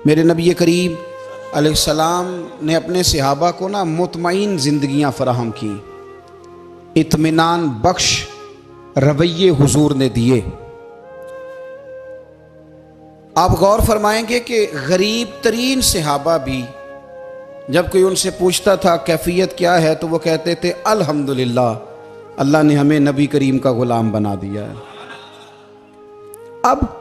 मेरे नबी करीम अलैहिस्सलाम ने अपने सहाबा को ना मुतमईन ज़िंदगियाँ फराहम की, इत्मीनान बख्श रवैये हुजूर ने दिए। आप गौर फरमाएंगे कि गरीब तरीन सहाबा भी जब कोई उनसे पूछता था कैफियत क्या है तो वो कहते थे अल्हम्दुलिल्लाह, अल्लाह ने हमें नबी करीम का गुलाम बना दिया है। अब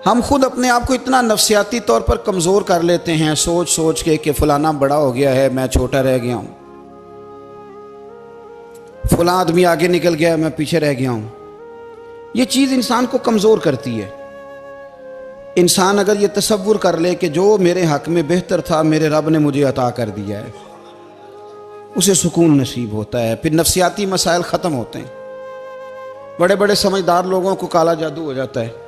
हम खुद अपने आप को इतना नफ्सियाती तौर पर कमज़ोर कर लेते हैं सोच सोच के कि फलाना बड़ा हो गया है, मैं छोटा रह गया हूँ, फलां आदमी आगे निकल गया, मैं पीछे रह गया हूँ। ये चीज़ इंसान को कमज़ोर करती है। इंसान अगर ये तसव्वुर कर ले कि जो मेरे हक़ में बेहतर था मेरे रब ने मुझे अता कर दिया है, उसे सुकून नसीब होता है, फिर नफ्सियाती मसाइल ख़त्म होते हैं। बड़े बड़े समझदार लोगों को काला जादू हो जाता है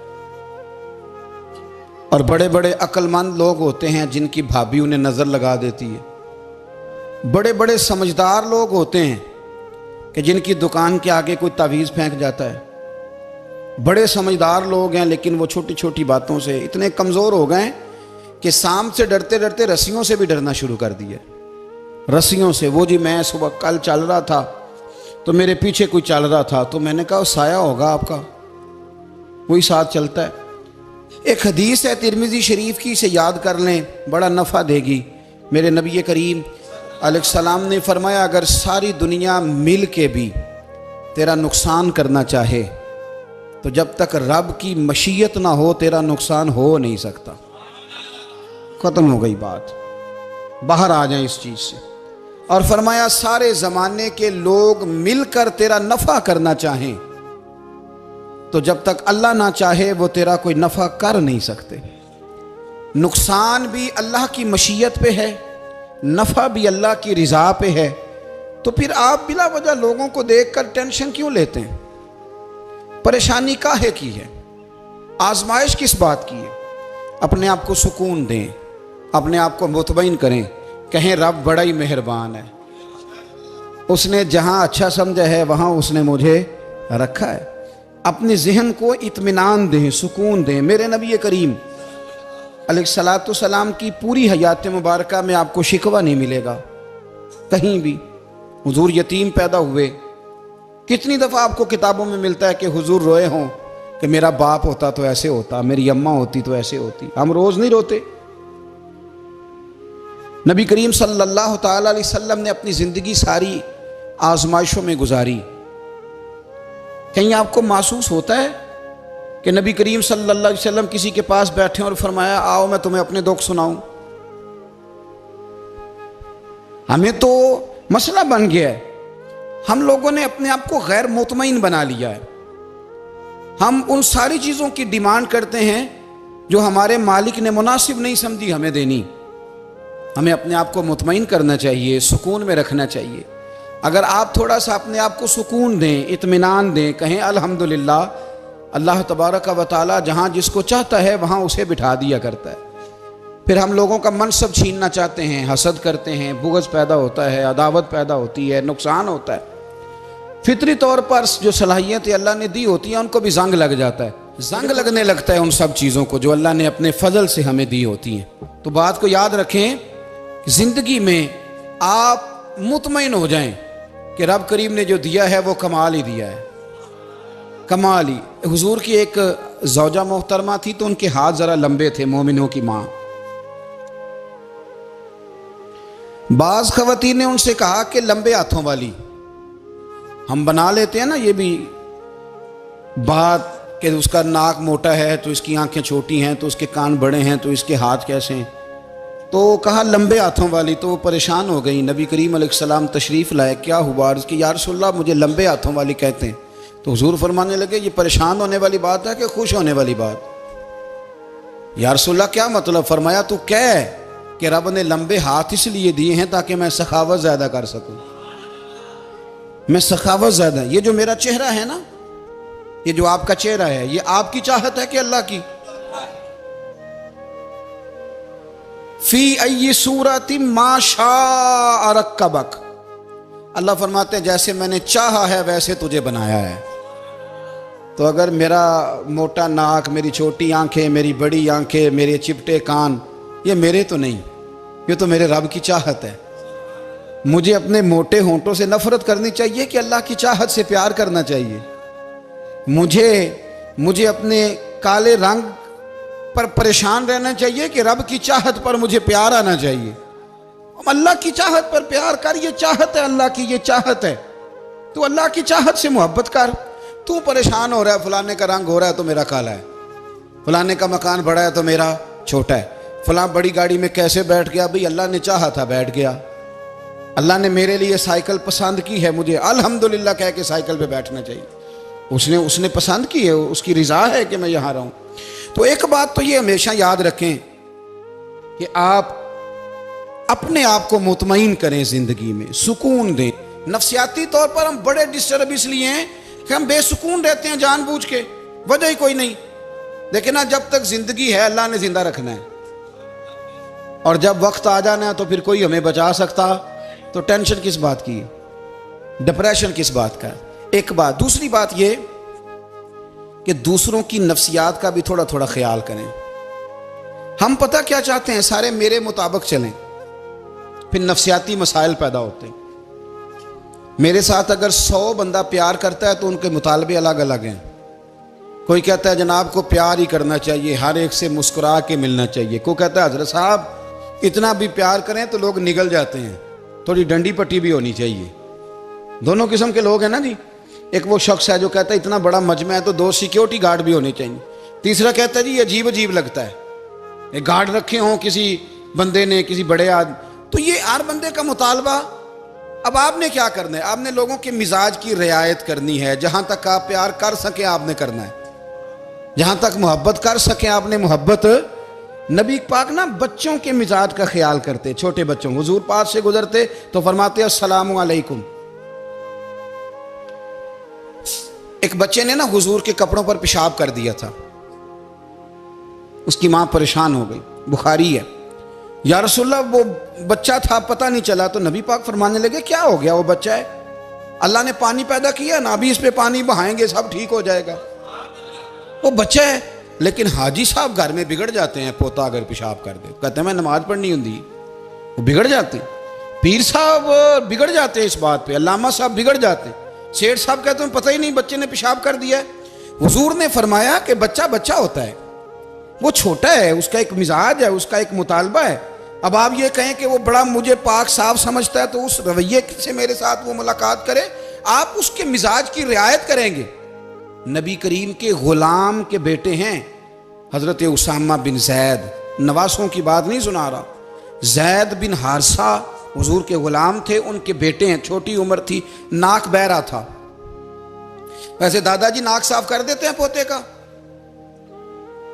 और बड़े बड़े अक्लमंद लोग होते हैं जिनकी भाभी उन्हें नज़र लगा देती है। बड़े बड़े समझदार लोग होते हैं कि जिनकी दुकान के आगे कोई तावीज़ फेंक जाता है। बड़े समझदार लोग हैं लेकिन वो छोटी छोटी बातों से इतने कमज़ोर हो गए कि सांप से डरते डरते रस्सियों से भी डरना शुरू कर दिया। रस्सियों से, वो जी मैं सुबह कल चल रहा था तो मेरे पीछे कोई चल रहा था तो मैंने कहा साया होगा आपका, वही साथ चलता है। एक हदीस है तिरमिज़ी शरीफ की, इसे याद कर लें, बड़ा नफ़ा देगी। मेरे नबी करीम अलैहिस्सलाम ने फरमाया अगर सारी दुनिया मिल के भी तेरा नुकसान करना चाहे तो जब तक रब की मशीयत ना हो तेरा नुकसान हो नहीं सकता। ख़त्म हो गई बात, बाहर आ जाए इस चीज़ से। और फरमाया सारे ज़माने के लोग मिलकर तेरा नफ़ा करना चाहें तो जब तक अल्लाह ना चाहे वो तेरा कोई नफ़ा कर नहीं सकते। नुकसान भी अल्लाह की मशीयत पे है, नफ़ा भी अल्लाह की रिज़ा पे है। तो फिर आप बिला वजह लोगों को देखकर टेंशन क्यों लेते हैं? परेशानी काहे की है? आजमाइश किस बात की है? अपने आप को सुकून दें, अपने आप को मुतमईन करें, कहें रब बड़ा ही मेहरबान है, उसने जहाँ अच्छा समझा है वहाँ उसने मुझे रखा है। अपने जहन को इत्मीनान दें, सुकून दें। मेरे नबी करीम अलैहिस्सलातु सलाम की पूरी हयात मुबारका में आपको शिकवा नहीं मिलेगा कहीं भी। हुजूर यतीम पैदा हुए, कितनी दफ़ा आपको किताबों में मिलता है कि हुजूर रोए हों कि मेरा बाप होता तो ऐसे होता, मेरी अम्मा होती तो ऐसे होती। हम रोज़ नहीं रोते। नबी करीम सल्लल्लाहु ताला अलैहि वसल्लम ने अपनी ज़िंदगी सारी आजमाइशों में गुजारी। कहीं आपको महसूस होता है कि नबी करीम सल्लल्लाहु अलैहि वसल्लम किसी के पास बैठे और फरमाया आओ मैं तुम्हें अपने दुख सुनाऊं? हमें तो मसला बन गया है, हम लोगों ने अपने आप को गैर मुतमईन बना लिया है। हम उन सारी चीज़ों की डिमांड करते हैं जो हमारे मालिक ने मुनासिब नहीं समझी हमें देनी। हमें अपने आप को मुतमईन करना चाहिए, सुकून में रखना चाहिए। अगर आप थोड़ा सा अपने आप को सुकून दें, इत्मीनान दें, कहें अल्हम्दुलिल्लाह, अल्लाह तबारक व तआला जहाँ जिसको चाहता है वहाँ उसे बिठा दिया करता है। फिर हम लोगों का मनसब छीनना चाहते हैं, हसद करते हैं, बुग़्ज़ पैदा होता है, अदावत पैदा होती है, नुकसान होता है। फितरी तौर पर जो सलाहियतें अल्लाह ने दी होती हैं उनको भी जंग लग जाता है, जंग लगने लगता है उन सब चीज़ों को जो अल्लाह ने अपने फजल से हमें दी होती हैं। तो बात को याद रखें, ज़िंदगी में आप मुतमईन हो जाएं कि रब करीम ने जो दिया है वो कमाल ही दिया है, कमाल ही। हुजूर की एक ज़ौजा मोहतरमा थी तो उनके हाथ ज़रा लंबे थे, मोमिनों की माँ। बाज़ ख़वातीन ने उनसे कहा कि लंबे हाथों वाली, हम बना लेते हैं ना ये भी बात कि उसका नाक मोटा है तो इसकी आंखें छोटी हैं, तो उसके कान बड़े हैं, तो इसके हाथ कैसे हैं। तो कहा लंबे हाथों वाली, तो वो परेशान हो गई। नबी करीम अलैहिस्सलाम तशरीफ़ लाए, क्या हुआ? अर्ज़ की या रसूलल्लाह मुझे लंबे हाथों वाली कहते हैं। तो हुजूर फरमाने लगे ये परेशान होने वाली बात है कि खुश होने वाली बात? या रसूलल्लाह क्या मतलब? फरमाया तू कह कि रब ने लंबे हाथ इसलिए दिए हैं ताकि मैं सखावत ज़्यादा कर सकूँ, मैं सखावत ज़्यादा। ये जो मेरा चेहरा है ना, ये जो आपका चेहरा है, ये आपकी चाहत है कि अल्लाह की? फी अय्यि सूरति मा शाअ रक्कबक। अल्लाह फरमाते हैं जैसे मैंने चाहा है वैसे तुझे बनाया है। तो अगर मेरा मोटा नाक, मेरी छोटी आंखें, मेरी बड़ी आंखें, मेरे चिपटे कान, ये मेरे तो नहीं, ये तो मेरे रब की चाहत है। मुझे अपने मोटे होंठों से नफरत करनी चाहिए कि अल्लाह की चाहत से प्यार करना चाहिए? मुझे अपने काले रंग पर परेशान रहना चाहिए कि रब की चाहत पर मुझे प्यार आना चाहिए? अल्लाह की चाहत पर प्यार कर, ये चाहत है अल्लाह की, ये चाहत है। तो अल्लाह की चाहत से मोहब्बत कर। तू परेशान हो रहा है, फलाने का रंग हो रहा है तो मेरा काला है, फलाने का मकान बड़ा है तो मेरा छोटा है, फलां बड़ी गाड़ी में कैसे बैठ गया? भाई अल्लाह ने चाहा था बैठ गया। अल्लाह ने मेरे लिए साइकिल पसंद की है, मुझे अल्हम्दुलिल्लाह कह के साइकिल पे बैठना चाहिए। उसने पसंद की है, उसकी रिजा है कि मैं यहाँ रहूँ। तो एक बात तो ये हमेशा याद रखें कि आप अपने आप को मुतमईन करें, जिंदगी में सुकून दें। नफ्सियाती तौर पर हम बड़े डिस्टर्ब इसलिए हैं कि हम बेसुकून रहते हैं जानबूझ के, वजह ही कोई नहीं। देखिए ना, जब तक जिंदगी है अल्लाह ने जिंदा रखना है, और जब वक्त आ जाना है तो फिर कोई हमें बचा सकता। तो टेंशन किस बात की है, डिप्रेशन किस बात का है? एक बात। दूसरी बात ये कि दूसरों की नफ्सियात का भी थोड़ा थोड़ा ख्याल करें। हम पता क्या चाहते हैं, सारे मेरे मुताबिक चलें, फिर नफ्सियाती मसाइल पैदा होते हैं। मेरे साथ अगर 100 बंदा प्यार करता है तो उनके मुतालबे अलग अलग हैं। कोई कहता है जनाब को प्यार ही करना चाहिए, हर एक से मुस्कुरा के मिलना चाहिए। कोई कहता है हजरत साहब इतना भी प्यार करें तो लोग निगल जाते हैं, थोड़ी डंडी पट्टी भी होनी चाहिए। दोनों किस्म के लोग हैं ना जी। एक वो शख्स है जो कहता है इतना बड़ा मजमा है तो 2 सिक्योरिटी गार्ड भी होने चाहिए। तीसरा कहता है जी अजीब अजीब लगता है, एक गार्ड रखे हों किसी बंदे ने, किसी बड़े आदमी। तो ये हर बंदे का मुतालबा। अब आपने क्या करना है? आपने लोगों के मिजाज की रियायत करनी है। जहां तक आप प्यार कर सके आपने करना है, जहां तक मोहब्बत कर सके आपने मोहब्बत। नबी पाक ना बच्चों के मिजाज का ख्याल करते, छोटे बच्चों। हुजूर पास से गुजरते तो फरमाते अस्सलामु अलैकुम। एक बच्चे ने ना हुजूर के कपड़ों पर पेशाब कर दिया था, उसकी मां परेशान हो गई, बुखारी है। या रसूलल्लाह वो बच्चा था पता नहीं चला। तो नबी पाक फरमाने लगे क्या हो गया, वो बच्चा है, अल्लाह ने पानी पैदा किया ना, अभी इस पे पानी बहाएंगे सब ठीक हो जाएगा। वो बच्चा है। लेकिन हाजी साहब घर में बिगड़ जाते हैं, पोता अगर पेशाब कर दे कहते हैं मैं नमाज पढ़नी होती, वो बिगड़ जाते हैं। पीर साहब बिगड़ जाते हैं इस बात पे, अल्लामा साहब बिगड़ जाते हैं, सेठ साहब कहते हैं पता ही नहीं बच्चे ने पेशाब कर दिया है। हुजूर ने फरमाया कि बच्चा बच्चा होता है, वो छोटा है, उसका एक मिजाज है, उसका एक मुतालबा है। अब आप ये कहें कि वो बड़ा मुझे पाक साफ समझता है तो उस रवैये से मेरे साथ वो मुलाकात करे, आप उसके मिजाज की रियायत करेंगे। नबी करीम के गुलाम के बेटे हैं हजरत उसामा बिन जैद, नवासों की बात नहीं सुना रहा, जैद बिन हारसा हुजूर के गुलाम थे, उनके बेटे हैं। छोटी उम्र थी, नाक बह रहा था। वैसे दादाजी नाक साफ कर देते हैं पोते का,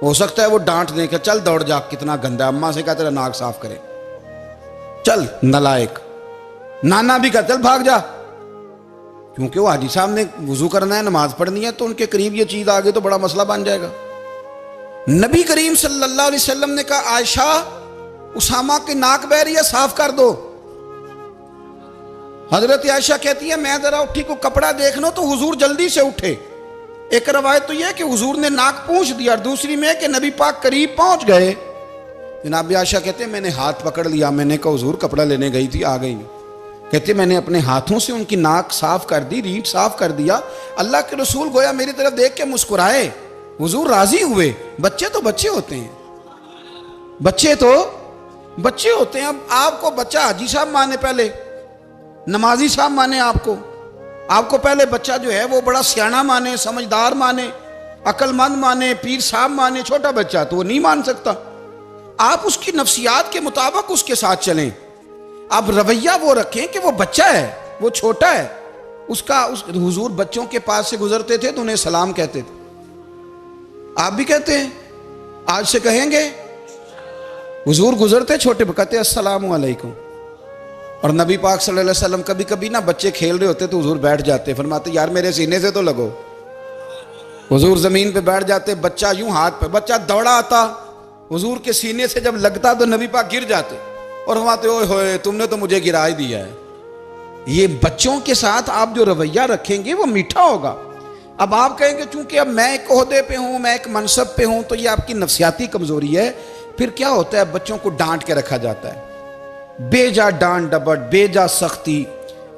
हो सकता है वो डांट दें कि चल दौड़ जा, कितना गंदा, अम्मा से कहा तेरा नाक साफ करे, चल नलायक। नाना भी कहा चल भाग जा, क्योंकि वो हाजी साहब ने वुजू करना है, नमाज पढ़नी है, तो उनके करीब ये चीज आ गई तो बड़ा मसला बन जाएगा। नबी करीम सल्लल्लाहु अलैहि वसल्लम ने कहा आयशा उसामा की नाक बह रही है, साफ कर दो। हजरत आयशा कहती है मैं जरा उठी को कपड़ा देख लो तो हुजूर जल्दी से उठे। एक रवायत तो यह कि हुजूर ने नाक पूंछ दिया, और दूसरी में कि नबी पाक करीब पहुंच गए। जनाब आयशा कहते हैं मैंने हाथ पकड़ लिया, मैंने कहा हुजूर कपड़ा लेने गई थी आ गई। कहते मैंने अपने हाथों से उनकी नाक साफ कर दी, रीढ़ साफ कर दिया। अल्लाह के रसूल गोया मेरी तरफ देख के मुस्कुराए, हुजूर राजी हुए। बच्चे तो बच्चे होते हैं, बच्चे तो बच्चे होते हैं। अब आपको बच्चा हाजी साहब माने, पहले नमाजी साहब माने, आपको पहले बच्चा जो है वो बड़ा सियाना माने, समझदार माने, अक्लमंद माने, पीर साहब माने। छोटा बच्चा तो वो नहीं मान सकता। आप उसकी नफ्सियात के मुताबिक उसके साथ चलें। आप रवैया वो रखें कि वो बच्चा है, वो छोटा है। हुजूर बच्चों के पास से गुजरते थे तो उन्हें सलाम कहते थे। आप भी कहते हैं, आज से कहेंगे। हुजूर गुजरते छोटे कहते अस्सलामु अलैकुम। और नबी पाक सल्लल्लाहु अलैहि वसल्लम कभी कभी ना बच्चे खेल रहे होते तो हुजूर बैठ जाते, फरमाते यार मेरे सीने से तो लगो। हुजूर जमीन पे बैठ जाते, बच्चा यूं हाथ पे, बच्चा दौड़ा आता, हुजूर के सीने से जब लगता तो नबी पाक गिर जाते और फरमाते ओए होए तुमने तो मुझे गिरा ही दिया है। ये बच्चों के साथ आप जो रवैया रखेंगे वो मीठा होगा। अब आप कहेंगे चूंकि अब मैं एक ओहदे पे हूं, मैं एक मनसब पे हूं, तो ये आपकी नफ्सियाती कमजोरी है। फिर क्या होता है, बच्चों को डांट के रखा जाता है, बेजा डांट डपट, बेजा सख्ती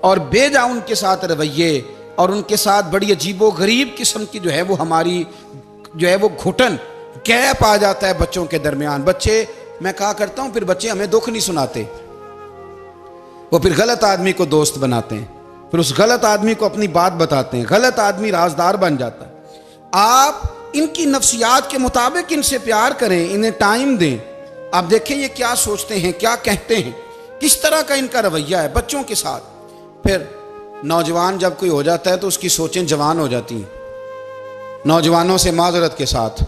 और बेजा उनके साथ रवैये और उनके साथ बड़ी अजीबो गरीब किस्म की जो है वो हमारी जो है वो घुटन गैप आ जाता है बच्चों के दरमियान। बच्चे, मैं कहा करता हूं, फिर बच्चे हमें दुख नहीं सुनाते, वो फिर गलत आदमी को दोस्त बनाते हैं, फिर उस गलत आदमी को अपनी बात बताते हैं, गलत आदमी राजदार बन जाता है। आप इनकी नफ्सियात के मुताबिक इनसे प्यार करें, इन्हें टाइम दें। आप देखें ये क्या सोचते हैं, क्या कहते हैं, किस तरह का इनका रवैया है बच्चों के साथ। फिर नौजवान जब कोई हो जाता है तो उसकी सोचें जवान हो जाती हैं। नौजवानों से माजरत के साथ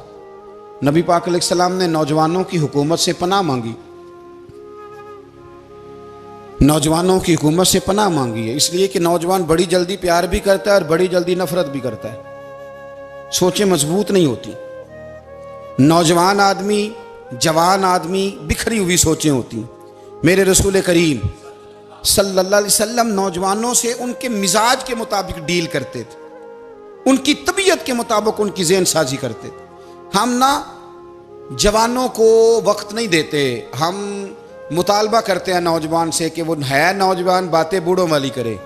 नबी पाक अलैहिस्सलाम ने नौजवानों की हुकूमत से पनाह मांगी, नौजवानों की हुकूमत से पनाह मांगी है, इसलिए कि नौजवान बड़ी जल्दी प्यार भी करता है और बड़ी जल्दी नफरत भी करता है, सोचें मजबूत नहीं होती। नौजवान आदमी, जवान आदमी, बिखरी हुई सोचें होती। मेरे रसूल करीम सल्लल्लाहु अलैहि वसल्लम नौजवानों से उनके मिजाज के मुताबिक डील करते थे, उनकी तबीयत के मुताबिक उनकी ज़हन साजी करते थे। हम ना जवानों को वक्त नहीं देते, हम मुतालबा करते हैं नौजवान से कि वो है नौजवान, बातें बूढ़ों वाली करे।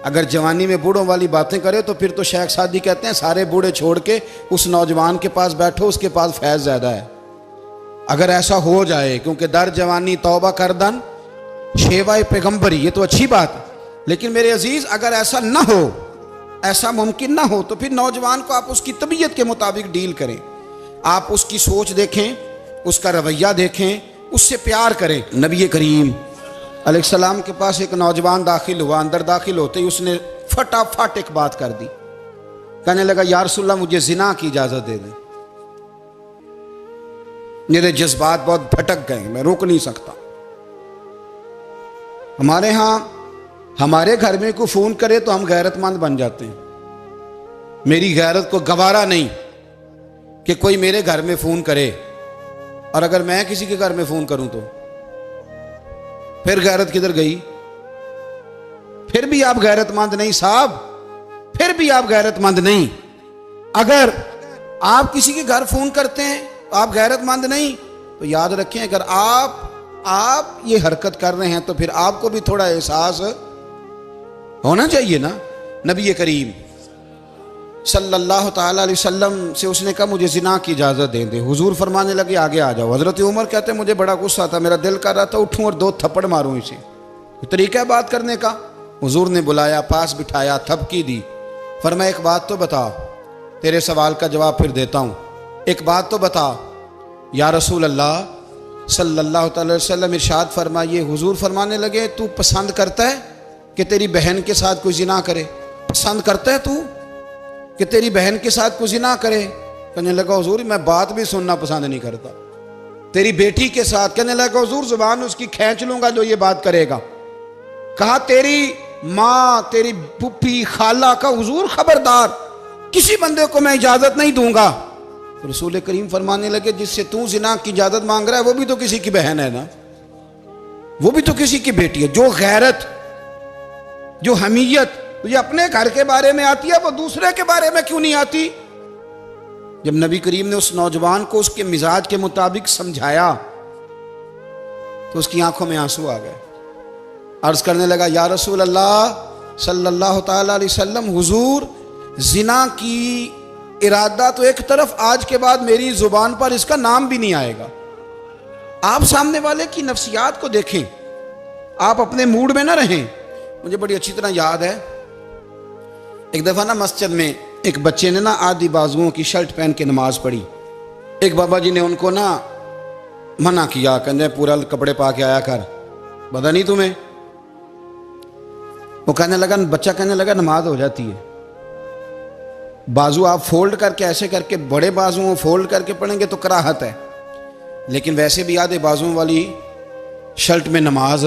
अगर जवानी में बूढ़ों वाली बातें करे तो फिर तो शेख सादी कहते हैं सारे बूढ़े छोड़ के उस नौजवान के पास बैठो, उसके पास फैज़ ज़्यादा है। अगर ऐसा हो जाए, क्योंकि दर जवानी तौबा करदन शेवाए पैगम्बरी, ये तो अच्छी बात है, लेकिन मेरे अजीज़ अगर ऐसा ना हो, ऐसा मुमकिन ना हो, तो फिर नौजवान को आप उसकी तबीयत के मुताबिक डील करें। आप उसकी सोच देखें, उसका रवैया देखें, उससे प्यार करें। नबी करीम अलैहिस्सलाम के पास एक नौजवान दाखिल हुआ, अंदर दाखिल होते ही उसने फटाफट एक बात कर दी, कहने लगा या रसूलल्लाह मुझे जिना की इजाज़त दे दें। मेरे जज्बात बहुत भटक गए, मैं रोक नहीं सकता। हमारे यहाँ हमारे घर में कोई फ़ोन करे तो हम गैरतमंद बन जाते हैं। मेरी गैरत को गवारा नहीं कि कोई मेरे घर में फ़ोन करे, और अगर मैं किसी के घर में फ़ोन करूं तो फिर गैरत किधर गई? फिर भी आप गैरतमंद नहीं साहब, फिर भी आप गैरतमंद नहीं। अगर आप किसी के घर फ़ोन करते हैं तो आप गैरतमंद नहीं, तो याद रखें अगर आप ये हरकत कर रहे हैं तो फिर आपको भी थोड़ा एहसास होना चाहिए ना। नबी करीम सल्लल्लाहु ताला अलैहि वसल्लम से उसने कहा मुझे जिना की इजाज़त दे दे। हुजूर फरमाने लगे आगे आ जाओ। हज़रत उमर कहते मुझे बड़ा गुस्सा था, मेरा दिल कर रहा था उठूं और 2 थप्पड़ मारूं इसे। तरीका है बात करने का। हुजूर ने बुलाया, पास बिठाया, थपकी दी, फरमाया एक बात तो बता, तेरे सवाल का जवाब फिर देता हूँ, एक बात तो बता। या रसूल अल्लाह सल्लल्लाहु अलैहि वसल्लम इरशाद फरमाइए। हुजूर फरमाने लगे तू पसंद करता है कि तेरी बहन के साथ कोई जिना करे? पसंद करता है तू कि तेरी बहन के साथ कोई जिना करे? कहने लगा हुजूर मैं बात भी सुनना पसंद नहीं करता। तेरी बेटी के साथ? कहने लगा हुजूर जुबान उसकी खींच लूंगा जो ये बात करेगा। कहा तेरी माँ, तेरी पुप्पी, खाला का? हुजूर खबरदार, किसी बंदे को मैं इजाजत नहीं दूंगा। तो रसूल करीम फरमाने लगे जिससे तू जिना की इजाजत मांग रहा है वो भी तो किसी की बहन है ना, वो भी तो किसी की बेटी है। जो गैरत, जो हमीयत तुझे अपने घर के बारे में आती है वो दूसरे के बारे में क्यों नहीं आती? जब नबी करीम ने उस नौजवान को उसके मिजाज के मुताबिक समझाया तो उसकी आंखों में आंसू आ गए। अर्ज करने लगा या रसूल अल्लाह सल्लल्लाहु ताला अलैहि वसल्लम, हुजूर जिना की इरादा तो एक तरफ, आज के बाद मेरी जुबान पर इसका नाम भी नहीं आएगा। आप सामने वाले की नफ्सियात को देखें, आप अपने मूड में ना रहें। मुझे बड़ी अच्छी तरह याद है एक दफ़ा ना मस्जिद में एक बच्चे ने ना आधी बाजुओं की शर्ट पहन के नमाज पढ़ी। एक बाबा जी ने उनको ना मना किया, कहते पूरा कपड़े पा के आया कर, पता नहीं तुम्हें? वो कहने लगा, बच्चा कहने लगा नमाज हो जाती है, बाजू आप फोल्ड करके ऐसे करके, बड़े बाजुओं फोल्ड करके पढ़ेंगे तो कराहत है, लेकिन वैसे भी आधे बाजुओं वाली शर्ट में नमाज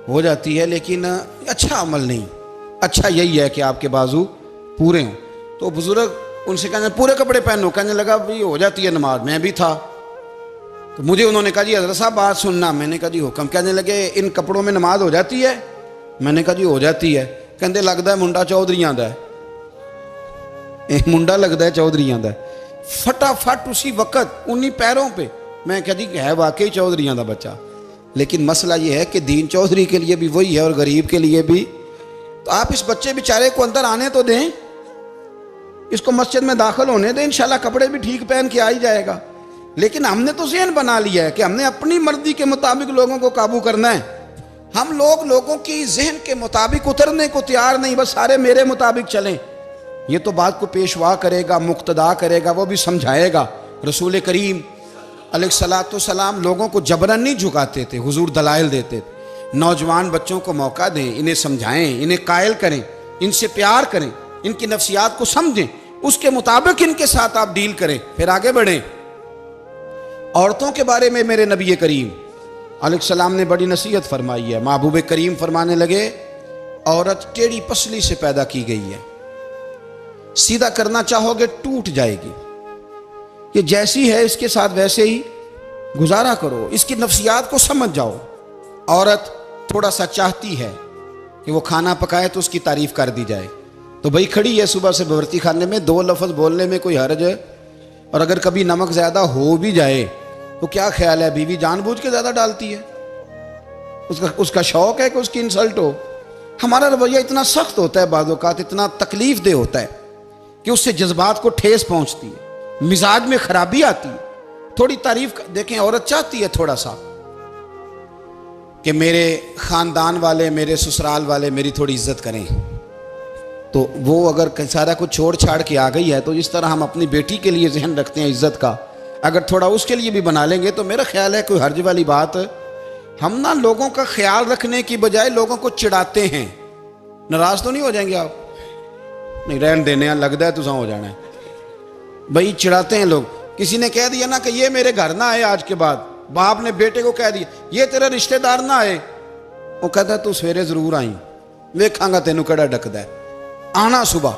हो जाती है, लेकिन अच्छा अमल नहीं। अच्छा यही है कि आपके बाजू पूरे हों। तो बुजुर्ग उनसे कहने पूरे कपड़े पहनो, कहने लगा भाई हो जाती है नमाज, मैं भी था। तो मुझे उन्होंने कहा जी हज़रत साहब बात सुनना। मैंने कहा जी हुक्म। कहने लगे इन कपड़ों में नमाज हो जाती है? मैंने कहा जी हो जाती है। कहते लगता है मुंडा चौधरी आंदा है। एक मुंडा लगता है चौधरियां का, फटाफट उसी वक्त उन्हीं पैरों पे। मैं कहती है वाकई चौधरियां का बच्चा। लेकिन मसला ये है कि दीन चौधरी के लिए भी वही है और गरीब के लिए भी। तो आप इस बच्चे बेचारे को अंदर आने तो दें, इसको मस्जिद में दाखिल होने दें, इंशाल्लाह कपड़े भी ठीक पहन के आ ही जाएगा। लेकिन हमने तो ज़हन बना लिया है कि हमने अपनी मर्जी के मुताबिक लोगों को काबू करना है। हम लोगों की जहन के मुताबिक उतरने को तैयार नहीं, बस सारे मेरे मुताबिक चलें। ये तो बात को पेशवा करेगा, मुक्तदा करेगा, वो भी समझाएगा। रसूल करीम अलैहिस्सलाम लोगों को जबरन नहीं झुकाते थे, हुजूर दलाइल देते थे। नौजवान बच्चों को मौका दें, इन्हें समझाएं, इन्हें कायल करें, इनसे प्यार करें, इनकी नफ्सियात को समझें, उसके मुताबिक इनके साथ आप डील करें, फिर आगे बढ़ें। औरतों के बारे में मेरे नबी करीम अलैहिस्सलाम ने बड़ी नसीहत फरमाई है। महबूब करीम फरमाने लगे, औरत टेढ़ी पसली से पैदा की गई है, सीधा करना चाहोगे टूट जाएगी। ये जैसी है इसके साथ वैसे ही गुजारा करो, इसकी नफ्सियात को समझ जाओ। औरत थोड़ा सा चाहती है कि वो खाना पकाए तो उसकी तारीफ कर दी जाए, तो भाई खड़ी है सुबह से बवर्ती खाने में, दो लफ्ज़ बोलने में कोई हर्ज है। और अगर कभी नमक ज़्यादा हो भी जाए तो क्या ख्याल है, बीवी जानबूझ के ज़्यादा डालती है, उसका शौक है कि उसकी इंसल्ट हो। हमारा रवैया इतना सख्त होता है, बाज़ औक़ात इतना तकलीफ दे होता है कि उससे जज्बात को ठेस पहुँचती है, मिजाज में खराबी आती है। थोड़ी तारीफ देखें, औरत चाहती है थोड़ा सा कि मेरे ख़ानदान वाले, मेरे ससुराल वाले मेरी थोड़ी इज्जत करें। तो वो अगर सारा कुछ छोड़ छाड़ के आ गई है, तो जिस तरह हम अपनी बेटी के लिए जहन रखते हैं इज्जत का, अगर थोड़ा उसके लिए भी बना लेंगे तो मेरा ख्याल है कोई हर्ज वाली बात। हम ना लोगों का ख्याल रखने की बजाय लोगों को चिढ़ाते हैं। नाराज तो नहीं हो जाएंगे आप? नहीं, रहन देने लगता है तुझा हो जाना है भाई, चिढ़ाते हैं लोग। किसी ने कह दिया ना कि ये मेरे घर ना आए आज के बाद, बाप ने बेटे को कह दिया ये तेरा रिश्तेदार ना आए, वो कहता तू सवेरे जरूर आई, वेखांगा तेनू कड़ा डकदा है, आना सुबह।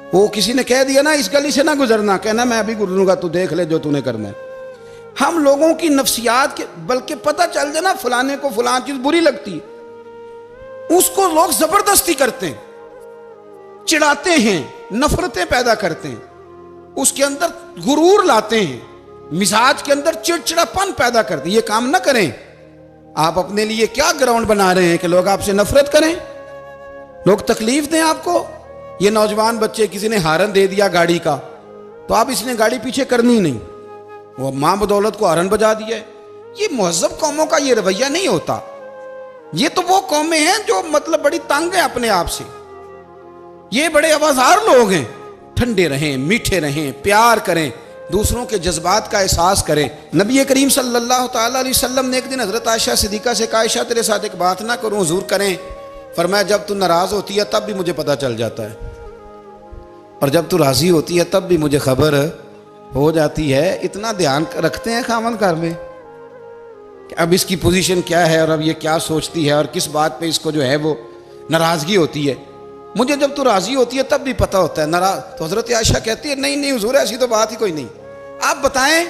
वो किसी ने कह दिया ना इस गली से ना गुजरना, कहना मैं अभी गुजरूंगा, तू देख ले जो तूने करना है। हम लोगों की नफ्सियात के, बल्कि पता चल जाए ना फलाने को फलान चीज बुरी लगती है, उसको लोग जबरदस्ती करते हैं, चिढ़ाते हैं, नफरतें पैदा करते हैं, उसके अंदर गुरूर लाते हैं, मिजाज के अंदर चिड़चिड़ापन पैदा करते हैं। ये काम ना करें। आप अपने लिए क्या ग्राउंड बना रहे हैं कि लोग आपसे नफरत करें, लोग तकलीफ दें आपको। ये नौजवान बच्चे, किसी ने हारन दे दिया गाड़ी का, तो आप इसने गाड़ी पीछे करनी नहीं, वो मां बदौलत को हारन बजा दिया है। ये मुहज़्ज़ब कौमों का ये रवैया नहीं होता। ये तो वो कौमें हैं जो मतलब बड़ी तंग है अपने आप से, ये बड़े आवाज़ार लोग हैं। ठंडे रहें, मीठे रहें, प्यार करें, दूसरों के जज्बात का एहसास करें। नबी करीम सल्लल्लाहु ताला अलैहि वसल्लम ने एक दिन हज़रत आयशा सिद्दीक़ा से कहा, आयशा तेरे साथ एक बात ना करूं, हुजूर करें। फरमाया जब तू नाराज़ होती है तब भी मुझे पता चल जाता है, और जब तू राज़ी होती है तब भी मुझे खबर हो जाती है। इतना ध्यान रखते हैं खामन घर में कि अब इसकी पोजीशन क्या है और अब ये क्या सोचती है और किस बात पे इसको जो है वो नाराज़गी होती है। मुझे जब तू राज़ी होती है तब भी पता होता है नाराज। तो हज़रत आयशा कहती है नहीं नहीं हुजूर ऐसी तो बात ही कोई नहीं, आप बताएं।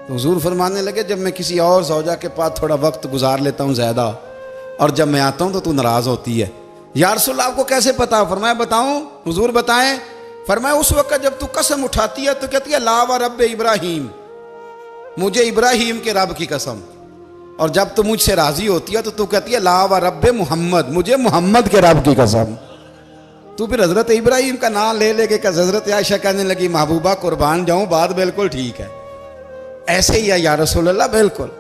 तो हुजूर फरमाने लगे जब मैं किसी और ज़ौजा के पास थोड़ा वक्त गुजार लेता हूँ ज़्यादा, और जब मैं आता हूँ तो तू नाराज़ होती है। या रसूल आपको कैसे पता? फरमाया बताऊँ? हुजूर बताएं। फरमाया उस वक्त जब तू कसम उठाती है तो कहती है ला व रब इब्राहीम, मुझे इब्राहीम के रब की कसम। और जब तू मुझसे राज़ी होती है तो तू कहती है ला व रब मोहम्मद, मुझे मोहम्मद के रब की कसम। तू फिर हज़रत इब्राहीम का नाम ले लेके का हज़रत आयशा कहने लगी महबूबा कुर्बान जाऊँ, बात बिल्कुल ठीक है, ऐसे ही है या रसूल अल्लाह, बिल्कुल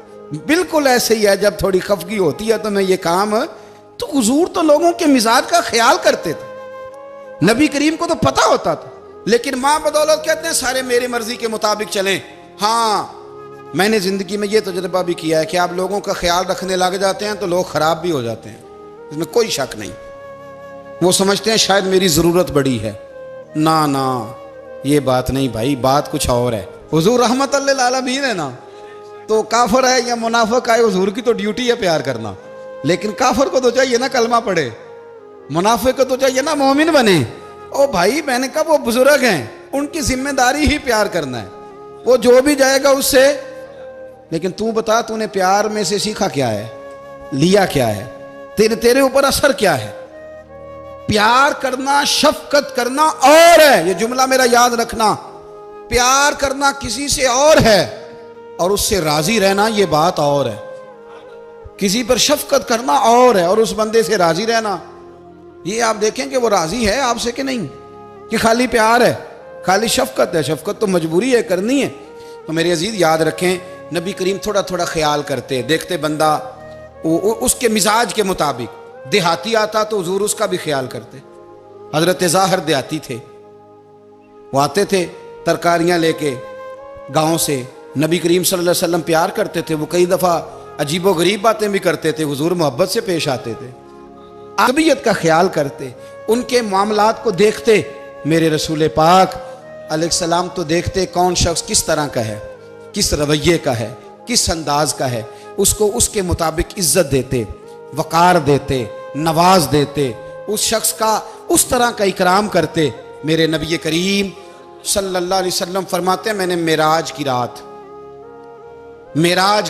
बिल्कुल ऐसे ही है। जब थोड़ी खफगी होती है तो मैं ये काम, तो हुजूर तो लोगों के मिजाज का ख्याल करते थे, नबी करीम को तो पता होता था। लेकिन माँ बदौलत कहते हैं सारे मेरी मर्जी के मुताबिक चलें। हाँ, मैंने ज़िंदगी में ये तजुर्बा भी किया है कि आप लोगों का ख्याल रखने लग जाते हैं तो लोग ख़राब भी हो जाते हैं, इसमें कोई शक नहीं। वो समझते हैं शायद मेरी ज़रूरत बड़ी है, ना ना ये बात नहीं भाई, बात कुछ और है। हुजूर रहमत लिल आलमीन है ना, तो काफिर है या मुनाफिक है, हुजूर की तो ड्यूटी है प्यार करना। लेकिन काफिर को तो चाहिए ना कलमा पढ़े, मुनाफिक को तो चाहिए ना मोमिन बने। ओ भाई मैंने कहा वो बुजुर्ग हैं, उनकी जिम्मेदारी ही प्यार करना है, वो जो भी जाएगा उससे। लेकिन तू बता तूने प्यार में से सीखा क्या है, लिया क्या है, तेरे ऊपर असर क्या है? प्यार करना, शफकत करना और है, ये जुमला मेरा याद रखना। प्यार करना किसी से और है और उससे राजी रहना ये बात और है। किसी पर शफकत करना और है और उस बंदे से राजी रहना, ये आप देखें कि वो राजी है आपसे कि नहीं, कि खाली प्यार है, खाली शफकत है। शफकत तो मजबूरी है, करनी है। तो मेरे अजीज याद रखें, नबी करीम थोड़ा थोड़ा ख्याल करते, देखते बंदा उसके मिजाज के मुताबिक, देहाती आता तो हुजूर उसका भी ख्याल करते। हजरत ज़ाहिर देहाती थे, वो आते थे तरकारियां लेके गांव से, नबी करीम सल्लल्लाहु अलैहि वसल्लम प्यार करते थे, वो कई दफ़ा अजीबो गरीब बातें भी करते थे, हुजूर मोहब्बत से पेश आते थे, तबीयत का ख्याल करते, उनके मामलात को देखते। मेरे रसूल पाक अलैहिस्सलाम तो देखते कौन शख्स किस तरह का है, किस रवैये का है, किस अंदाज का है, उसको उसके मुताबिक इज्जत देते, वक़ार देते, नवाज देते, उस शख्स का उस तरह का इकराम करते। मेरे नबी करीम सल्लल्लाहु अलैहि वसल्लम फरमाते हैं, मैंने मेराज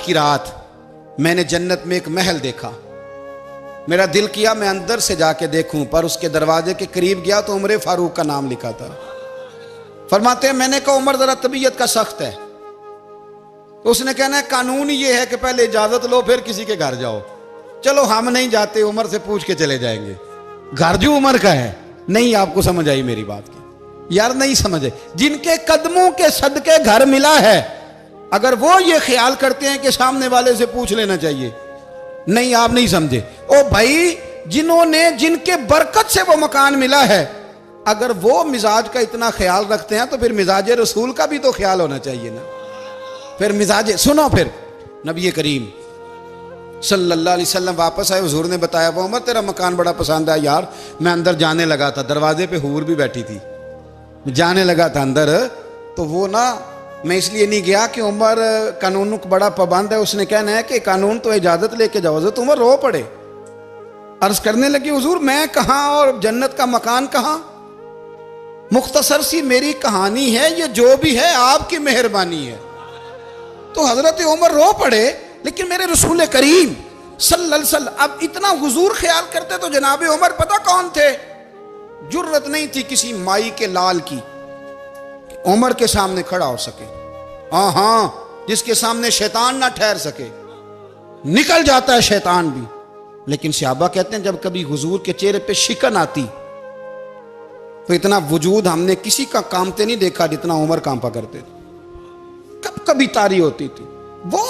की रात मैंने जन्नत में एक महल देखा। मेरा दिल किया मैं अंदर से जाके देखूं, पर उसके दरवाजे के करीब गया तो उमर फारूक का नाम लिखा था। फरमाते हैं मैंने कहा उमर जरा तबीयत का सख्त है। उसने कहना है कानून ये है कि पहले इजाजत लो फिर किसी के घर जाओ। चलो हम नहीं जाते, उमर से पूछ के चले जाएंगे। घर जो उमर का है, नहीं आपको समझ आई मेरी बात की यार, नहीं समझे। जिनके कदमों के सदके घर मिला है, अगर वो ये ख्याल करते हैं कि सामने वाले से पूछ लेना चाहिए, नहीं आप नहीं समझे। ओ भाई, जिन्होंने जिनके बरकत से वो मकान मिला है, अगर वो मिजाज का इतना ख्याल रखते हैं तो फिर मिजाज रसूल का भी तो ख्याल होना चाहिए ना। फिर मिजाज सुनो, फिर नबी करीम सल्लल्लाहु अलैहि वसल्लम वापस आए, हुजूर ने बताया वो उमर तेरा मकान बड़ा पसंद है यार। मैं अंदर जाने लगा था, दरवाजे पे हूर भी बैठी थी, जाने लगा था अंदर, तो वो ना मैं इसलिए नहीं गया कि उमर कानून को बड़ा पाबंद है। उसने कहना है कि कानून तो इजाजत लेके जाओ। हज़रत उमर रो पड़े, अर्ज करने लगी हुजूर मैं कहाँ और जन्नत का मकान कहाँ। मुख्तसर सी मेरी कहानी है, ये जो भी है आपकी मेहरबानी है। तो हजरत उमर रो पड़े। लेकिन मेरे रसूल करीम सल्लल्लाहु अलैहि वसल्लम अब इतना हुजूर ख्याल करते तो जनाब उमर पता कौन थे, जुर्रत नहीं थी किसी माई के लाल की उमर के सामने खड़ा हो सके। हाँ, जिसके सामने शैतान ना ठहर सके, निकल जाता है शैतान भी। लेकिन सहाबा कहते हैं जब कभी हुजूर के चेहरे पे शिकन आती तो इतना वजूद हमने किसी का कांपते नहीं देखा जितना उमर कांपा करते थे। कब कभी तारी होती थी वो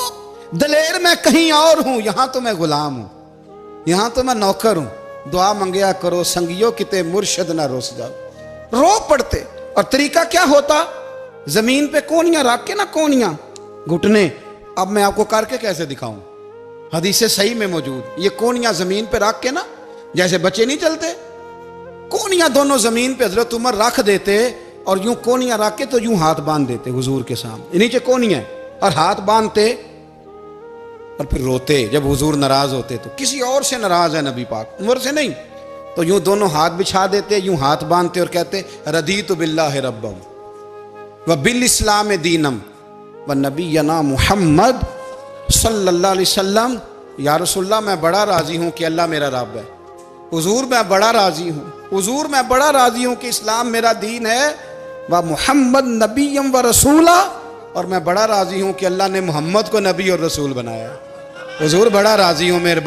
दलेर मैं कहीं और हूं, यहां तो मैं गुलाम हूं, यहां तो मैं नौकर हूं। दुआ मंगया करो संगियो किते मुर्शद ना रोस जाओ। रो पड़ते। और तरीका क्या होता, जमीन पे कोनियां रख के ना, कोनियां घुटने, अब मैं आपको करके कैसे दिखाऊं, हदीस सही में मौजूद। ये कोनियां जमीन पे रख के ना, जैसे बच्चे नहीं चलते, कोनियां दोनों जमीन पे हजरत उमर रख देते और यूं कोनियां रख के तो यूं हाथ बांध देते हुजूर के सामने, नीचे कोनियां और हाथ बांधते और फिर रोते। जब हुजूर नाराज होते तो किसी और से नाराज है नबी पाक, उमर से नहीं, तो यूं दोनों हाथ बिछा देते, यूं हाथ बांधते और कहते रदीतु बिल्लाहि रब्बम व बिल इस्लाम दीनम व नबीना मुहम्मद सल्लल्लाहु अलैहि वसल्लम। या रसूलल्लाह मैं बड़ा राजी हूं कि अल्लाह मेरा रब है। हुजूर मैं बड़ा राजी हूं, हुजूर मैं बड़ा राजी हूं कि इस्लाम मेरा दीन है। व मुहम्मद नबीयम व रसूला, और मैं बड़ा राजी हूं कि अल्लाह ने मोहम्मद को नबी और रसूल बनाया। हुजूर बड़ा राजी हूं मेरे